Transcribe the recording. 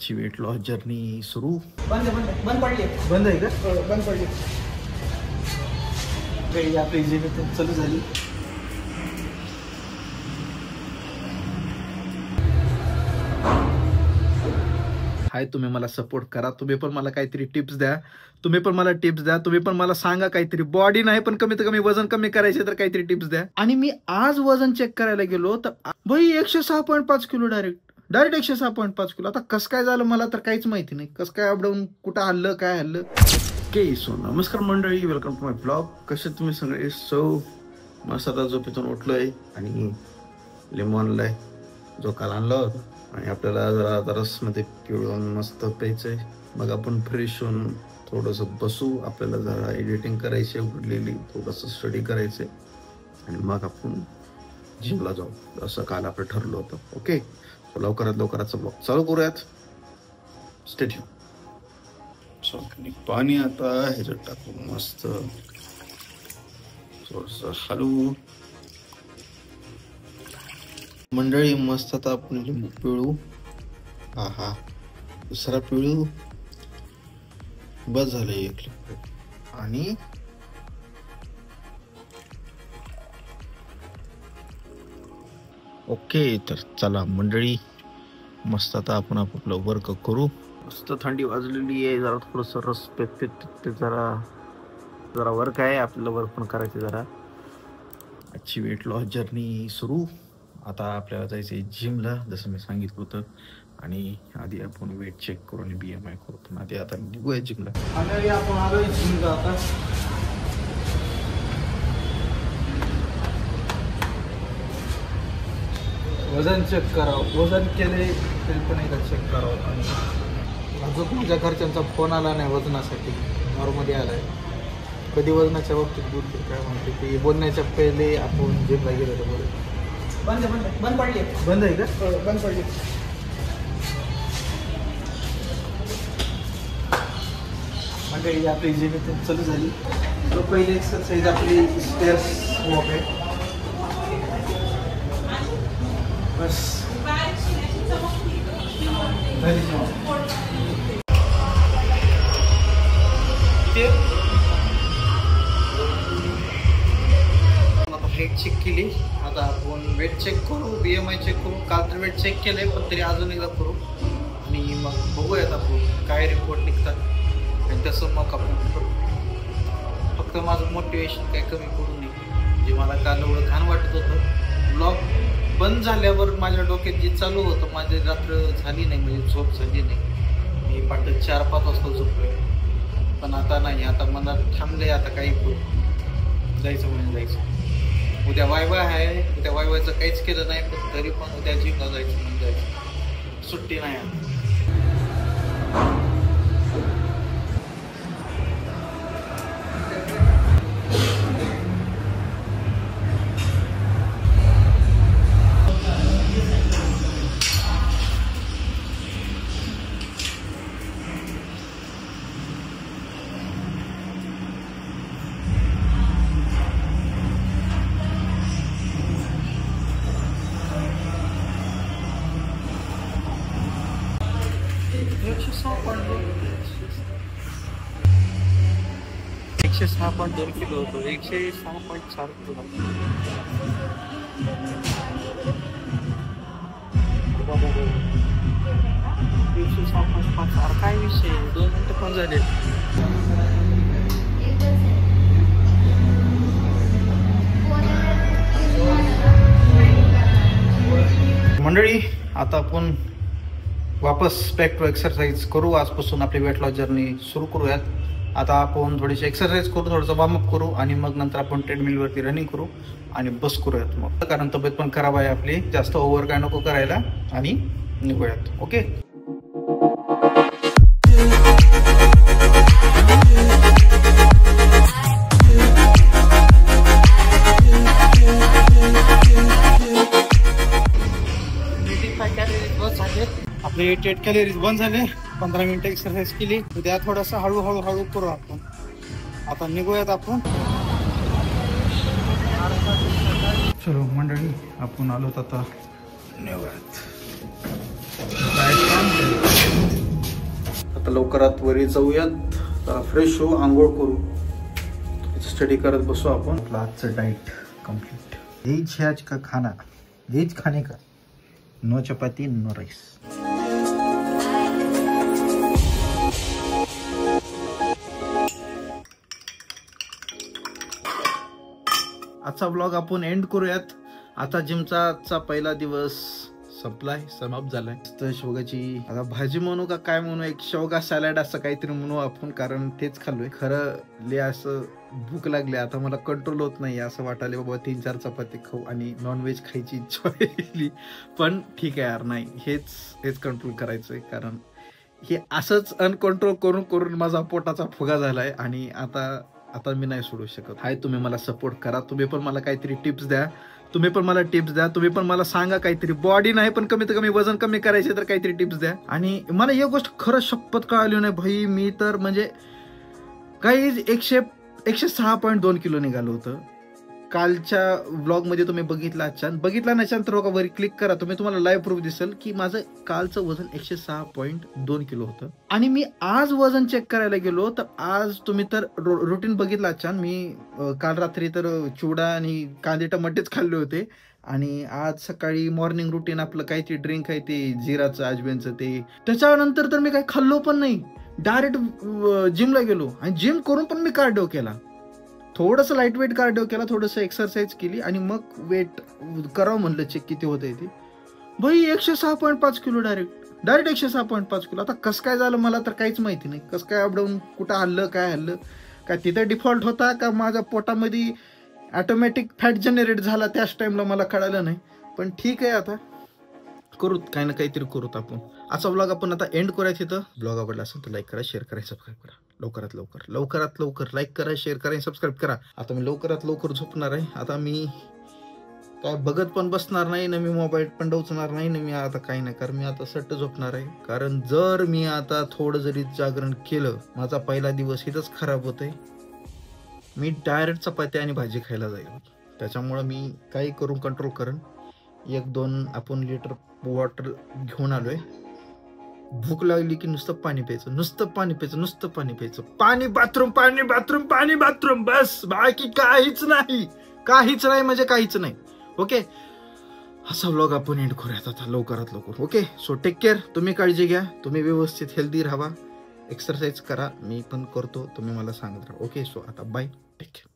आजची weight loss journey सुरू. बंद पडली. बंद आहे का? बंद पडली. काही आपली जी चालू झाली. हाय, तुम्ही मला सपोर्ट करा. तुम्ही पण मला काहीतरी टिप्स द्या. तुम्ही पण मला सांगा काहीतरी. बॉडी नाही पण कमीत कमी वजन कमी करायचे तर काहीतरी टिप्स द्या. आणि मी आज वजन चेक करायला गेलो तर भाई 106.5 किलो डायरेक्ट 106.5 किलो. आता कसं काय झालं मला तर काहीच माहिती नाही. कसं काय अपडाऊन कुठं हल्लं काय हल्लं. ओके, सो नमस्कार मंडळी, वेलकम टू माय ब्लॉग. कसे तुम्ही सगळे? सो मस्त आता झोपेतून उठलोय आणि लिंबू आणलाय जो काल आणला होता आणि आपल्याला जरा रसमध्ये पिळून मस्त प्यायचंय. मग आपण फ्रेश होऊन थोडंसं बसू. आपल्याला जरा एडिटिंग करायची उघडलेली, थोडंसं स्टडी करायचंय आणि मग आपण जिमला जाऊ असं काल आपण ठरलं होतं. ओके, लवकरात ब्लॉग चालू करूयात. Stay tune. पाणी आता ह्याच्यात टाकू मस्त थोडंसं हलवू. मंडळी मस्त आता आपण लिंबू पिळू. हा दुसरा पिळू. बस झालं एक लिंबू. आणि ओके, तर चला मंडळी मस्त आता आपण आपलं वर्क करू. मस्त थंडी वाजलेली आहे. जरा थोडंसं रस पेत जरा वर्क आहे आपल्याला. वर्क पण करायचं जरा. आजची वेट लॉस जर्नी सुरू. आता आपल्याला जायचं आहे जिमला जसं मी सांगितलं होतं. आणि आधी आपण वेट चेक करू आणि BMI करू. पण आधी आता निघूया जिमला. आणि आपण आलोय जिमला. आता वजन चेक करावं. वजन केले तरी पण एकदा चेक करावं. आणि अजून माझ्या घरच्यांचा फोन आला नाही वजनासाठी. नॉर्मली आलाय. कधी वजनाच्या बाबतीत बोलते काय म्हणते ते बोलण्याच्या पहिले आपण जिमला गेलो तर बोलू. बंद पडली. बंद आहे का? बंद पडली. म्हणजे आपली जिम चालू झाली. तो पहिली एक्सरसाइज आपली स्टेअर्स वॉक आहे. बस वेट चेक केली. आता आपण वेट चेक करू, BMI चेक करू. काल तर वेट चेक केलंय पण तरी अजून एकदा करू आणि मग बघूयात आपण काय रिपोर्ट निघतात आणि तसं मग आपण करू. फक्त माझं मोटिवेशन काही कमी पडू नये. जे मला काल एवढं घाण वाटत होतं. ब्लॉग बंद झाल्यावर माझ्या डोक्यात जे चालू होतं, माझी रात्र झाली नाही म्हणजे झोप झाली नाही. मी पाठ 4-5 वाजता झोपलोय. पण आता नाही, आता मनात थांबले. आता काही जायचं म्हणजे जायचं. उद्या वायवा आहे. उद्या वायवायचं काहीच केलं नाही पण तरी पण उद्या जिमला जायचं म्हणजे जायचं. सुट्टी नाही आता. एकशे 6.2 किलो होतो. 106.4 किलो. काय विषय 2 मिनिटं पण झाले. मंडळी आता आपण वापस बॅक टू एक्सरसाइज करू. आजपासून आपली वेट लॉस जर्नी सुरू करूयात. आता आपण थोडीशी एक्सरसाइज करू, थोडंसं वॉर्मअप करू आणि मग नंतर आपण ट्रेडमिलवरती रनिंग करू आणि बस करूयात मग. कारण तब्येत पण खराब आहे आपली. जास्त ओव्हर काय नको करायला आणि निघूयात. ओके. आपले 88 कॅलरीज बंद झाले. 15 मिनिटं एक्सरसाइज केली. उद्या थोडंसं हळूहळू करू आपण. आता निघूयात आपण. चलो मंडळी आपण आलोत आता निघूयात. आता लवकरात वरी जाऊयात, जरा फ्रेश होऊ, आंघोळ करू, स्टडी करत बसू आपण. आपलं आजचं डाईट कम्प्लीट. व्हेज है आज का खाना, व्हेज खाने का, नो चपाती नो राईस. आजचा ब्लॉग आपण एंड करूयात. आता जिमचा आजचा पहिला दिवस संपलाय, समाप्त झालाय. तर शेवगाची आता भाजी म्हणू का काय म्हणू, एक शेवगा सॅलड असं काहीतरी म्हणू आपण, कारण तेच खाल्लोय. खरं ले असं भूक लागली आता, मला कंट्रोल होत नाही. असं वाटायला बाबा 3-4 चपाती खाऊ आणि नॉनव्हेज खायची इच्छा व्हायली. पण ठीक आहे यार, नाही हेच कंट्रोल करायचंय, कारण हे असंच अनकंट्रोल करून करून माझा पोटाचा फुगा झालाय. आणि आता मी नाही सोडू शकत. हाय, तुम्ही मला सपोर्ट करा, तुम्ही पण मला काहीतरी टिप्स द्या, तुम्ही पण मला सांगा काहीतरी. बॉडी नाही पण कमीत कमी वजन कमी करायचे तर काहीतरी टिप्स द्या. आणि मला एक गोष्ट खरंच शपथ कळाली नाही भाई, मी तर म्हणजे काही 106.2 किलो निघालो होतं. कालच्या व्लॉग मध्ये तुम्ही बघितला नसेल तर वरी क्लिक करा, तुम्हाला लाईव्ह प्रूफ दिसेल की माझं कालचं वजन 106.2 किलो होतं. आणि मी आज वजन चेक करायला गेलो तर आज तुम्ही तर रुटीन बघितला. मी काल रात्री तर चिवडा आणि कांदे टमाटेच खाल्ले होते. आणि आज सकाळी मॉर्निंग रुटीन आपलं काहीतरी ड्रिंक आहे ते जिराचं अजवेनचं ते. त्याच्यानंतर तर मी काही खाल्लो पण नाही, डायरेक्ट जिमला गेलो. आणि जिम करून पण मी कार्डिओ केला, थोडंसं लाईट वेट कार्डिओ केला, थोडंसं एक्सरसाइज केली आणि मग वेट करावं म्हणलं चेक किती होतंय ते. भाई 106.5 किलो डायरेक्ट 106.5 किलो. आता कसं काय झालं मला तर काहीच माहिती नाही. कसं काय अपडाऊन, कुठं हल्लं काय तिथं डिफॉल्ट होता का माझ्या पोटामध्ये ऑटोमॅटिक फॅट जनरेट झाला त्याच टाइमला मला कळालं नाही. पण ठीक आहे, आता करूत काही ना काहीतरी करूत आपण. असा ब्लॉग आपण आता एंड करूया तिथं. ब्लॉग आवडला असेल तर लाईक करा, शेअर करा, सबस्क्राईब करा. लवकरात लवकर लाईक करा, शेअर करा आणि सबस्क्राईब करा. आता मी लवकरात लवकर झोपणार आहे. आता मी काय बघत पण बसणार नाही ना, मी मोबाईल पण डोचणार नाही ना, मी आता काही नाही, कारण मी आता सट्ट झोपणार आहे. कारण जर मी आता थोडं जरी जागरण केलं, माझा पहिला दिवस इथंच खराब होतंय. मी डायरेक्ट चपाती आणि भाजी खायला जाईल. त्याच्यामुळं मी काही करून कंट्रोल करेन. 1-2 आपण लिटर वॉटर घेऊन आलोय. भूक लागली की नुसतं पाणी प्यायचं. पाणी बाथरूम बस, बाकी काहीच नाही म्हणजे काहीच नाही. ओके, असा व्लॉग आपण एंड करूयात आता लवकरात लवकर. ओके, सो टेक केअर, तुम्ही काळजी घ्या, तुम्ही व्यवस्थित हेल्दी राहा, एक्सरसाइज करा, मी पण करतो, तुम्ही मला सांगत राहा. ओके, सो आता बाय, टेक केअर.